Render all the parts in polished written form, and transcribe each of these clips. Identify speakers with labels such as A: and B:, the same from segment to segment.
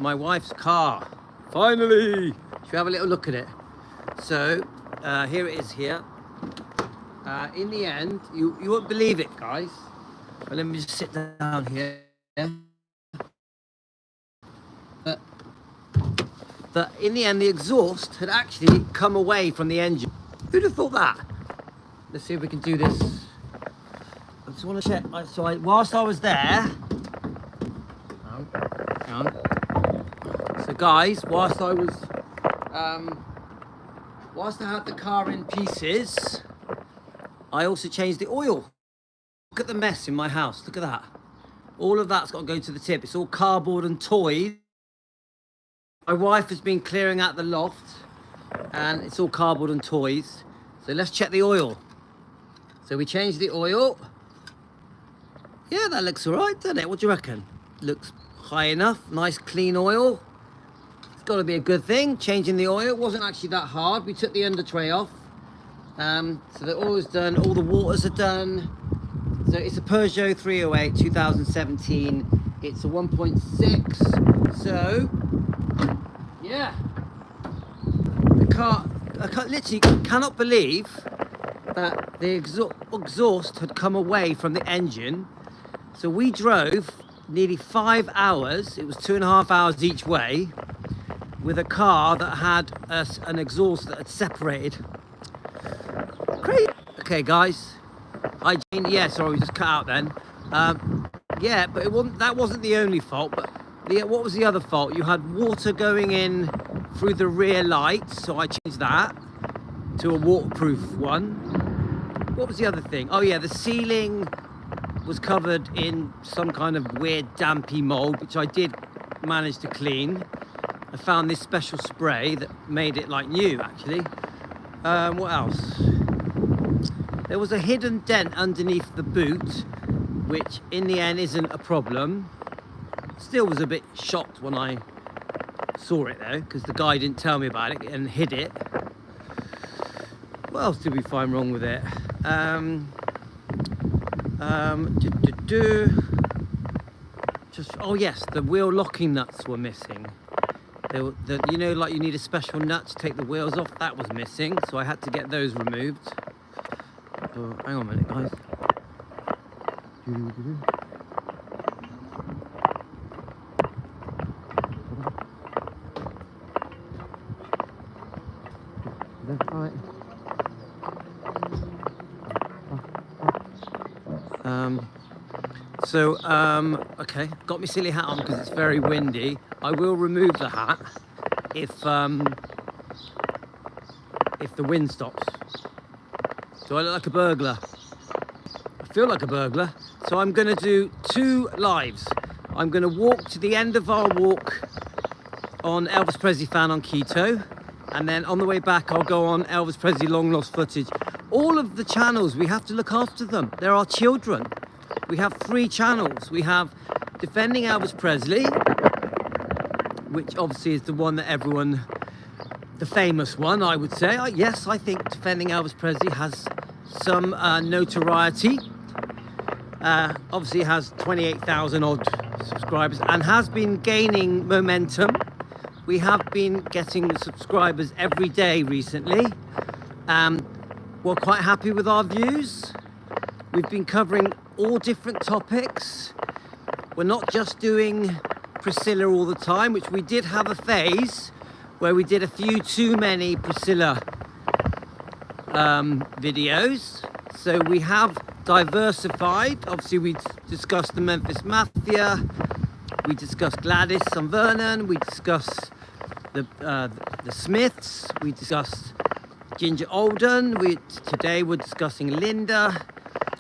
A: My wife's car. Finally! Should we have a little look at it? So, here it is here. In the end, you won't believe it, guys. But let me just sit down here. That in the end, the exhaust had actually come away from the engine. Who'd have thought that? Let's see if we can do this. I just want to check. Whilst I was there... Hang on. So guys, whilst I had the car in pieces, I also changed the oil. Look at the mess in my house, look at that. All of that's got to go to the tip. It's all cardboard and toys. My wife has been clearing out the loft and it's all cardboard and toys. So let's check the oil. So we changed the oil. Yeah, that looks all right, doesn't it? What do you reckon? Looks high enough, nice clean oil. Got to be a good thing. Changing the oil, it wasn't actually that hard. We took the under tray off, so the oil's done, all the waters are done. So it's a Peugeot 308 2017. It's a 1.6. So yeah, the car, I literally cannot believe that the exhaust had come away from the engine. So we drove nearly 5 hours. It was 2.5 hours each way, with a car that had an exhaust that had separated. Crazy. Okay, guys. Hi, Jane. Yeah, sorry, we just cut out then. Yeah, but that wasn't the only fault. But what was the other fault? You had water going in through the rear lights, so I changed that to a waterproof one. What was the other thing? Oh yeah, the ceiling was covered in some kind of weird dampy mold, which I did manage to clean. I found this special spray that made it like new, actually. What else? There was a hidden dent underneath the boot, which in the end isn't a problem. Still was a bit shocked when I saw it though, because the guy didn't tell me about it and hid it. What else did we find wrong with it? Oh yes, the wheel locking nuts were missing. You know, like you need a special nut to take the wheels off, that was missing, so I had to get those removed. Oh, hang on a minute, guys. Okay, got my silly hat on because it's very windy. I will remove the hat if the wind stops. Do I look like a burglar? I feel like a burglar. So I'm going to do 2 lives. I'm going to walk to the end of our walk on Elvis Presley Fan on Keto, and then on the way back I'll go on Elvis Presley Long Lost Footage. All of the channels, we have to look after them. They're our children. We have 3 channels. We have Defending Elvis Presley, which obviously is the one that everyone, the famous one, I would say. Yes, I think Defending Elvis Presley has some notoriety. Obviously it has 28,000 odd subscribers and has been gaining momentum. We have been getting subscribers every day recently. We're quite happy with our views. We've been covering all different topics. We're not just doing Priscilla all the time, which we did have a phase where we did a few too many Priscilla videos. So we have diversified. Obviously we discussed the Memphis Mafia, we discussed Gladys on Vernon, we discussed the Smiths, we discussed Ginger Alden, today we're discussing Linda.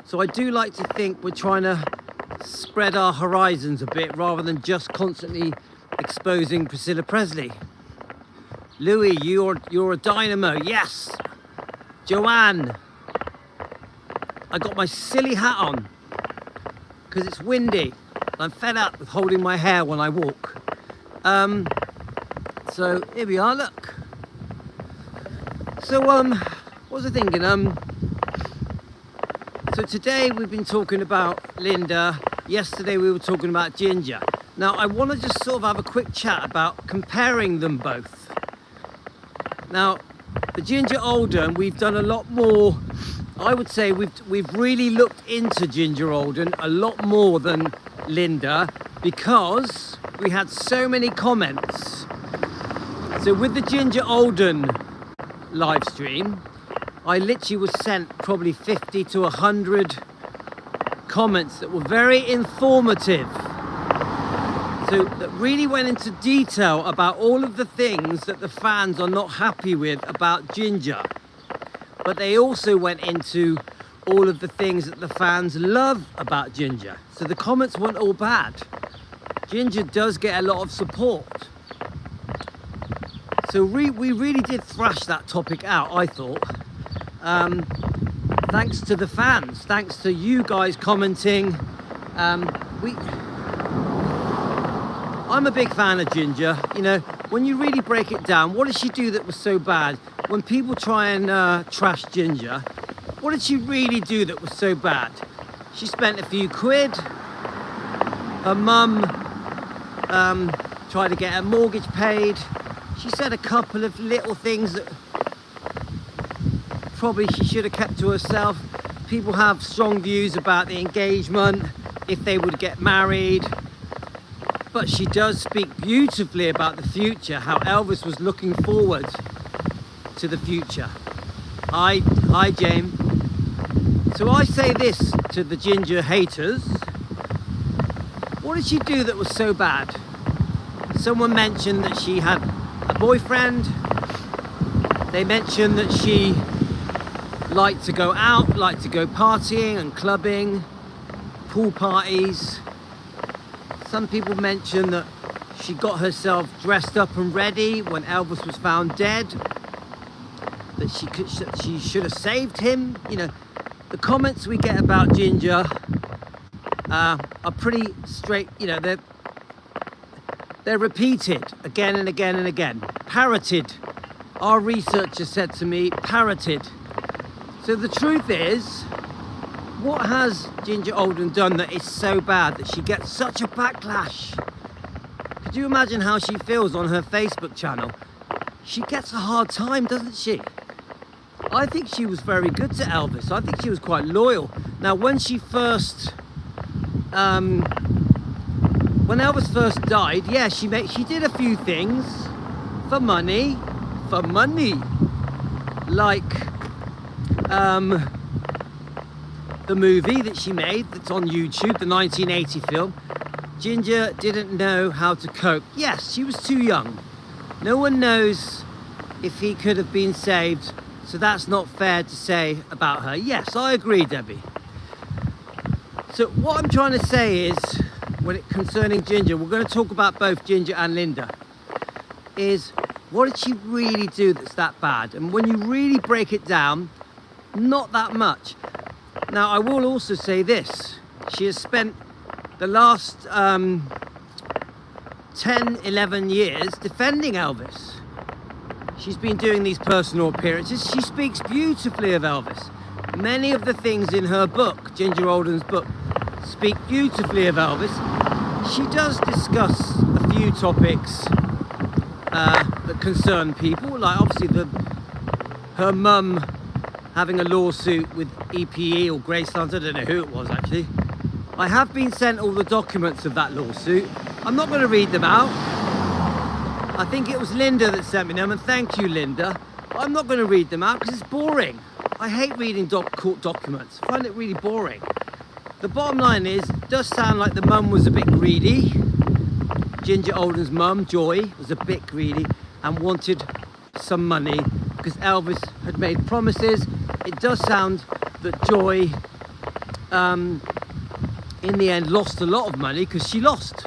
A: So I do like to think we're trying to spread our horizons a bit rather than just constantly exposing Priscilla Presley. Louis, you're a dynamo, yes. Joanne, I got my silly hat on because it's windy. I'm fed up with holding my hair when I walk. So here we are, look. So what was I thinking? So today we've been talking about Linda. Yesterday we were talking about Ginger. Now, I want to just sort of have a quick chat about comparing them both. Now, the Ginger Alden, we've done a lot more. I would say we've really looked into Ginger Alden a lot more than Linda, because we had so many comments. So with the Ginger Alden live stream, I literally was sent probably 50 to 100 comments that were very informative. So that really went into detail about all of the things that the fans are not happy with about Ginger. But they also went into all of the things that the fans love about Ginger. So the comments weren't all bad. Ginger does get a lot of support. So we really did thrash that topic out, I thought. Thanks to the fans, thanks to you guys commenting. I'm a big fan of Ginger. You know, when you really break it down, what did she do that was so bad? When people try and trash Ginger, what did she really do that was so bad? She spent a few quid. Her mum tried to get her mortgage paid. She said a couple of little things that probably she should have kept to herself. People have strong views about the engagement, if they would get married. But she does speak beautifully about the future, how Elvis was looking forward to the future. Hi James. So I say this to the Ginger haters. What did she do that was so bad? Someone mentioned that she had a boyfriend. They mentioned that she liked to go out, liked to go partying and clubbing, pool parties. Some people mention that she got herself dressed up and ready when Elvis was found dead, that she should have saved him. You know, the comments we get about Ginger are pretty straight. You know, they're repeated again and again and again, parroted. Our researcher said to me, parroted. So the truth is, what has Ginger Alden done that is so bad that she gets such a backlash? Could you imagine how she feels on her Facebook channel? She gets a hard time, doesn't she? I think she was very good to Elvis. I think she was quite loyal. Now, when she first, when Elvis first died, yeah, she did a few things for money, like the movie that she made that's on YouTube, the 1980 film. Ginger didn't know how to cope. Yes, she was too young. No one knows if he could have been saved, so that's not fair to say about her. Yes, I agree, Debbie. So what I'm trying to say is, concerning Ginger, we're going to talk about both Ginger and Linda, is what did she really do that's that bad? And when you really break it down, not that much. Now, I will also say this. She has spent the last 10, 11 years defending Elvis. She's been doing these personal appearances. She speaks beautifully of Elvis. Many of the things in her book, Ginger Alden's book, speak beautifully of Elvis. She does discuss a few topics that concern people, like obviously her mum having a lawsuit with EPE or Gracelands, I don't know who it was actually. I have been sent all the documents of that lawsuit. I'm not going to read them out. I think it was Linda that sent me them, and thank you, Linda. But I'm not going to read them out because it's boring. I hate reading court documents. I find it really boring. The bottom line is, it does sound like the mum was a bit greedy. Ginger Alden's mum, Joy, was a bit greedy and wanted some money because Elvis had made promises. It does sound that Joy, in the end, lost a lot of money because she lost.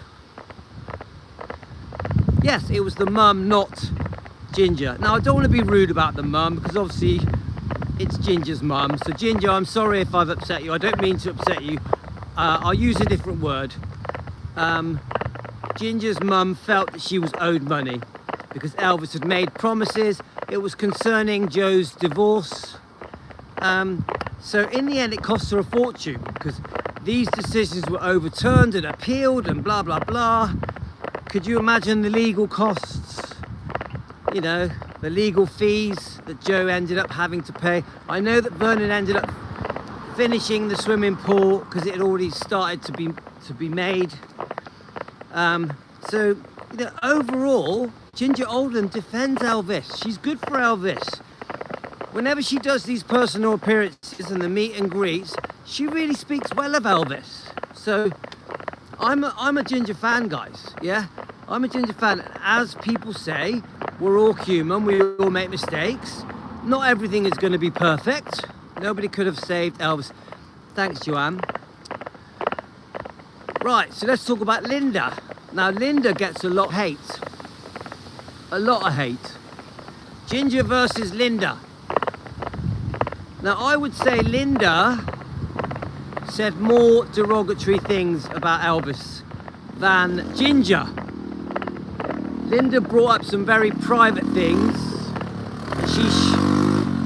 A: Yes, it was the mum, not Ginger. Now, I don't want to be rude about the mum because obviously it's Ginger's mum. So Ginger, I'm sorry if I've upset you. I don't mean to upset you. I'll use a different word. Ginger's mum felt that she was owed money because Elvis had made promises. It was concerning Joe's divorce. So in the end, it cost her a fortune because these decisions were overturned and appealed and blah, blah, blah. Could you imagine the legal costs? You know, the legal fees that Joe ended up having to pay. I know that Vernon ended up finishing the swimming pool because it had already started to be made. So, you know, overall, Ginger Oldham defends Elvis. She's good for Elvis. Whenever she does these personal appearances and the meet and greets, she really speaks well of Elvis. So I'm a Ginger fan, guys. Yeah, I'm a Ginger fan. As people say, we're all human. We all make mistakes. Not everything is going to be perfect. Nobody could have saved Elvis. Thanks, Joanne. Right, so let's talk about Linda. Now, Linda gets a lot of hate. A lot of hate. Ginger versus Linda. Now, I would say Linda said more derogatory things about Elvis than Ginger. Linda brought up some very private things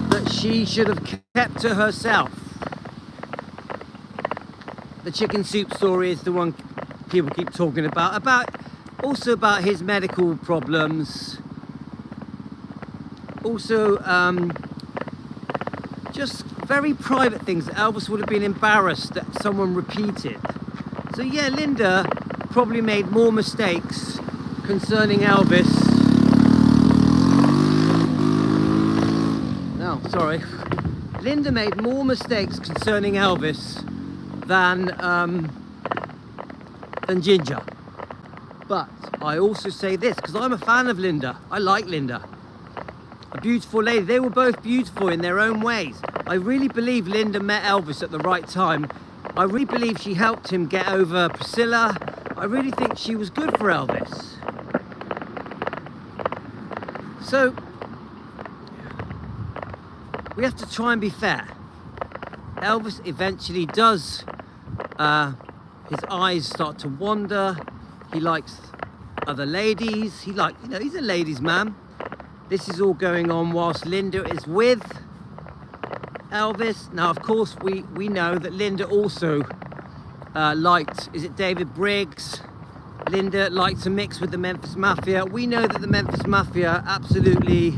A: that she should have kept to herself. The chicken soup story is the one people keep talking about also about his medical problems. Also, just very private things that Elvis would have been embarrassed that someone repeated. So yeah, Linda probably made more mistakes concerning Elvis. No, sorry. Linda made more mistakes concerning Elvis than Ginger. But I also say this, because I'm a fan of Linda. I like Linda. A beautiful lady. They were both beautiful in their own ways. I really believe Linda met Elvis at the right time. I really believe she helped him get over Priscilla. I really think she was good for Elvis. So, we have to try and be fair. Elvis eventually does, his eyes start to wander. He likes other ladies. He's a ladies' man. This is all going on whilst Linda is with Elvis. Now, of course, we know that Linda also liked, is it David Briggs? Linda liked to mix with the Memphis Mafia. We know that the Memphis Mafia absolutely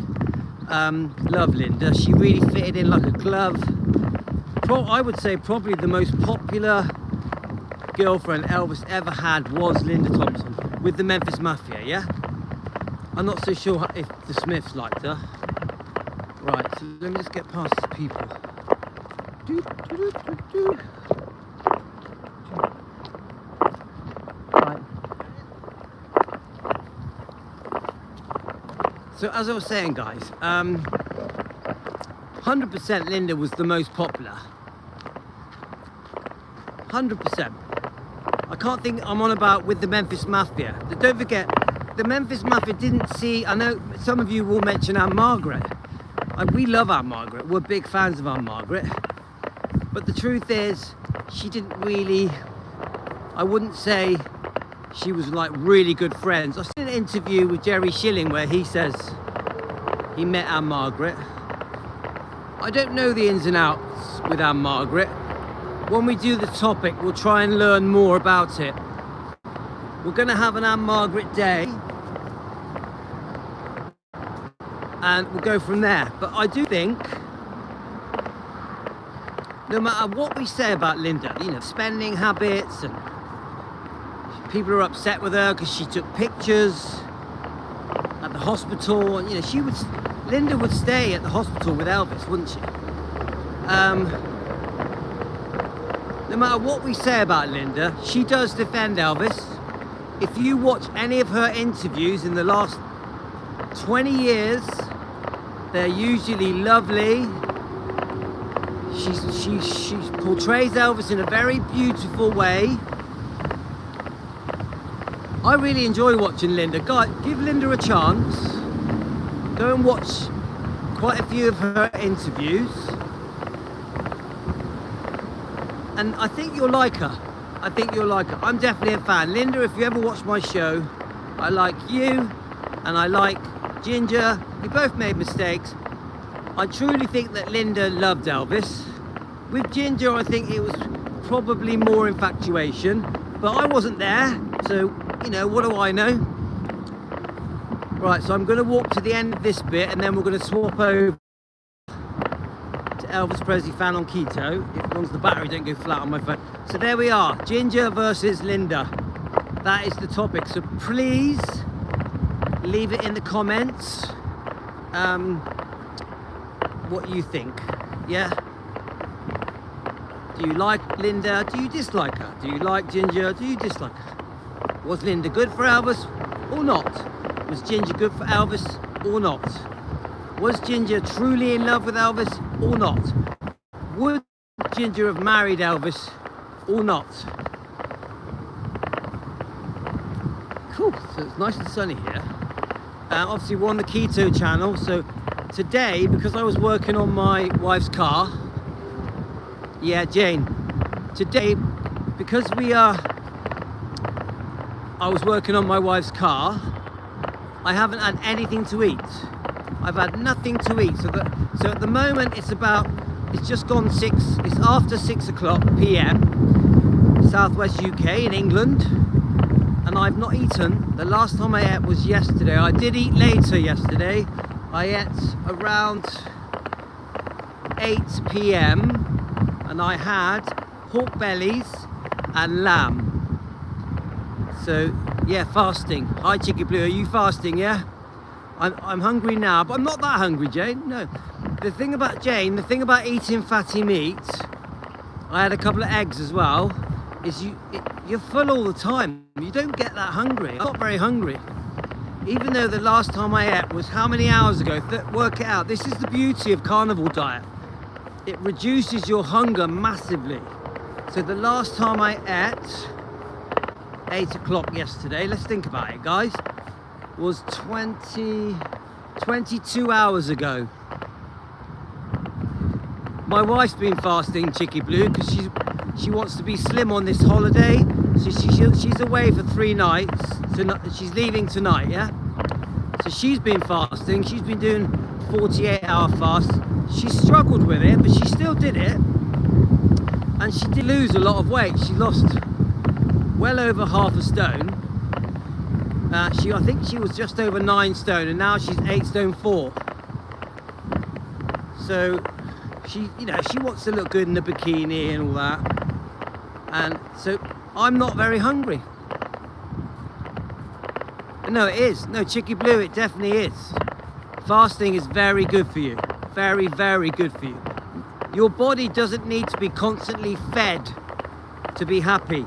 A: loved Linda. She really fitted in like a glove. I would say probably the most popular girlfriend Elvis ever had was Linda Thompson with the Memphis Mafia, yeah? I'm not so sure if the Smiths liked her. Right, so let me just get past these people. Right. So as I was saying, guys, 100% Linda was the most popular. 100%. I can't think I'm on about with the Memphis Mafia. Don't forget, the Memphis Mafia didn't see, I know some of you will mention Aunt Margaret. We love Aunt Margaret. We're big fans of Aunt Margaret. But the truth is, she didn't really, I wouldn't say she was like really good friends. I seen an interview with Jerry Schilling where he says he met Aunt Margaret. I don't know the ins and outs with Aunt Margaret. When we do the topic, we'll try and learn more about it. We're going to have an Aunt Margaret Day. And we'll go from there. But I do think, no matter what we say about Linda, you know, spending habits, and people are upset with her because she took pictures at the hospital. And, you know, Linda would stay at the hospital with Elvis, wouldn't she? No matter what we say about Linda, she does defend Elvis. If you watch any of her interviews in the last 20 years, they're usually lovely. She portrays Elvis in a very beautiful way. I really enjoy watching Linda. Guys, give Linda a chance. Go and watch quite a few of her interviews. And I think you'll like her. I think you'll like her. I'm definitely a fan. Linda, if you ever watch my show, I like you and I like Ginger. We both made mistakes. I truly think that Linda loved Elvis. With Ginger, I think it was probably more infatuation, but I wasn't there, so, you know, what do I know? Right, so I'm going to walk to the end of this bit, and then we're going to swap over to Elvis Presley Fan on Keto, as long as the battery don't go flat on my phone. So there we are, Ginger versus Linda. That is the topic, so please leave it in the comments what you think. Yeah, do you like Linda? Do you dislike her? Do you like Ginger? Do you dislike her? Was Linda good for Elvis or not? Was Ginger good for Elvis or not? Was Ginger truly in love with Elvis or not? Would Ginger have married Elvis or not? Cool, so it's nice and sunny here. Obviously we're on the Keto channel, so today, because I was working on my wife's car, yeah, Jane, today, because I was working on my wife's car, I haven't had anything to eat. I've had nothing to eat, so at the moment it's just gone it's after 6 o'clock PM, Southwest UK in England, and I've not eaten. The last time I ate was yesterday. I did eat later yesterday. I ate around 8 PM and I had pork bellies and lamb. So yeah, fasting. Hi Chicky Blue, are you fasting? Yeah, I'm hungry now, but I'm not that hungry, Jane. No, the thing about eating fatty meat, I had a couple of eggs as well, is you're full all the time. You don't get that hungry. I'm not very hungry, even though the last time I ate was how many hours ago? Work it out. This is the beauty of carnivore diet. It reduces your hunger massively. So the last time I ate, 8 o'clock yesterday, let's think about it, guys, was 22 hours ago. My wife's been fasting, Chicky Blue, because she wants to be slim on this holiday, so she's away for 3 nights. She's leaving tonight, yeah? So she's been fasting. She's been doing 48-hour fast. She struggled with it, but she still did it, and she did lose a lot of weight. She lost well over half a stone. I think she was just over 9 stone, and now she's 8 stone 4. So she wants to look good in the bikini and all that. And so I'm not very hungry. No, it is. No, Chicky Blue, it definitely is. Fasting is very good for you. Very, very good for you. Your body doesn't need to be constantly fed to be happy.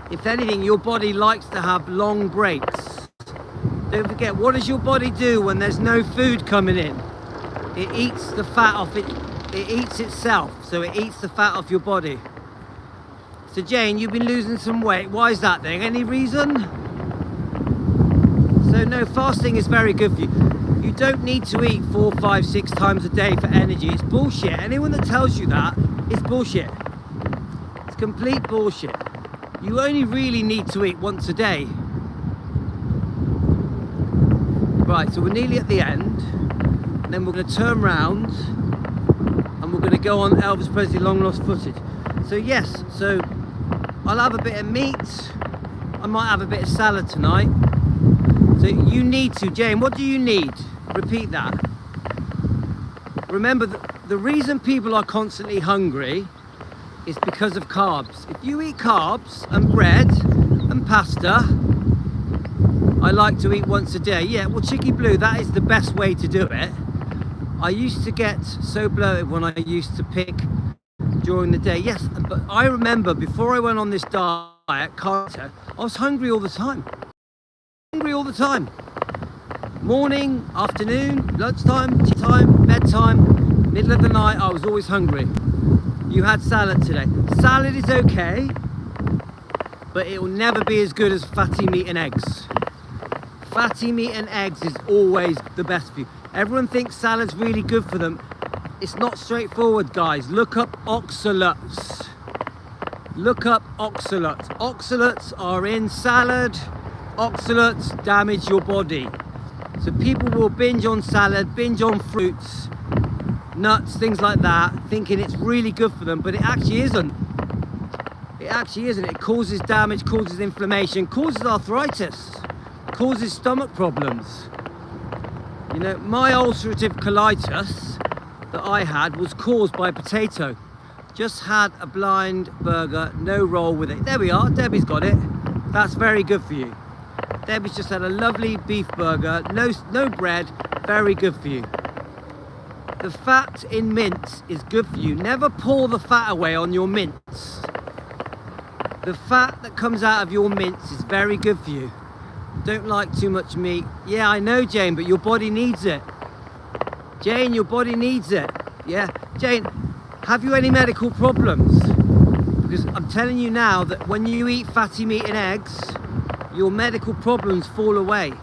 A: If anything, your body likes to have long breaks. Don't forget, what does your body do when there's no food coming in? It eats the fat off it. It eats itself, so it eats the fat off your body. So Jane, you've been losing some weight. Why is that then? Any reason? So no, fasting is very good for you. You don't need to eat 4, 5, 6 times a day for energy. It's bullshit. Anyone that tells you that is bullshit. It's complete bullshit. You only really need to eat once a day. Right, so we're nearly at the end. And then we're going to turn round and we're going to go on Elvis Presley long lost footage. So yes, so I'll have a bit of meat. I might have a bit of salad tonight. So you need to, Jane, what do you need? Repeat that. Remember, the reason people are constantly hungry is because of carbs. If you eat carbs and bread and pasta, I like to eat once a day. Yeah, well, Chicky Blue, that is the best way to do it. I used to get so bloated when I used to pick during the day. Yes, but I remember before I went on this diet, keto, I was hungry all the time. Hungry all the time. Morning, afternoon, lunchtime, tea time, bedtime, middle of the night, I was always hungry. You had salad today. Salad is okay, but it will never be as good as fatty meat and eggs. Fatty meat and eggs is always the best for you. Everyone thinks salad's really good for them. It's not straightforward, guys. Look up oxalates. Look up oxalates. Oxalates are in salad. Oxalates damage your body. So people will binge on salad, binge on fruits, nuts, things like that, thinking it's really good for them, but it actually isn't. It actually isn't. It causes damage, causes inflammation, causes arthritis, causes stomach problems. You know, my ulcerative colitis that I had was caused by potato. Just had a blind burger, no roll with it. There we are, Debbie's got it. That's very good for you. Debbie's just had a lovely beef burger, no bread, very good for you. The fat in mince is good for you. Never pour the fat away on your mince. The fat that comes out of your mince is very good for you. Don't like too much meat. Yeah, I know, Jane, but your body needs it. Jane, your body needs it. Yeah, Jane, have you any medical problems? Because I'm telling you now that when you eat fatty meat and eggs, your medical problems fall away.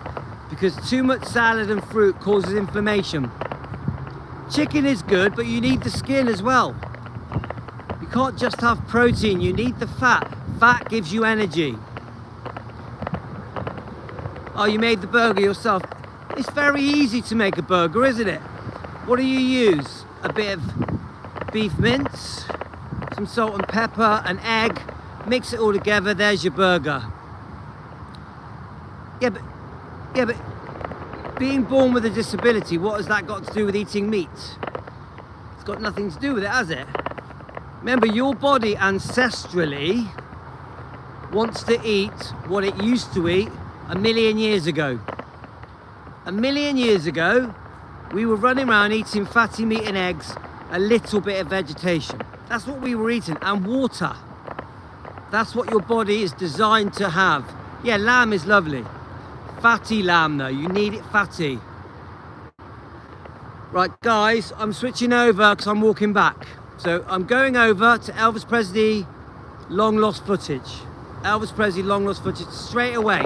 A: Because too much salad and fruit causes inflammation. Chicken is good, but you need the skin as well. You can't just have protein, you need the fat. Fat gives you energy. Oh, you made the burger yourself. It's very easy to make a burger, isn't it? What do you use? A bit of beef mince, some salt and pepper, an egg, mix it all together, there's your burger. Yeah, but being born with a disability, what has that got to do with eating meat? It's got nothing to do with it, has it? Remember, your body ancestrally wants to eat what it used to eat 1 million years ago. 1 million years ago, we were running around eating fatty meat and eggs, a little bit of vegetation. That's what we were eating, and water. That's what your body is designed to have. Yeah, lamb is lovely. Fatty lamb though, you need it fatty. Right guys, I'm switching over because I'm walking back. So I'm going over to Elvis Presley long lost footage. Elvis Presley long lost footage straight away.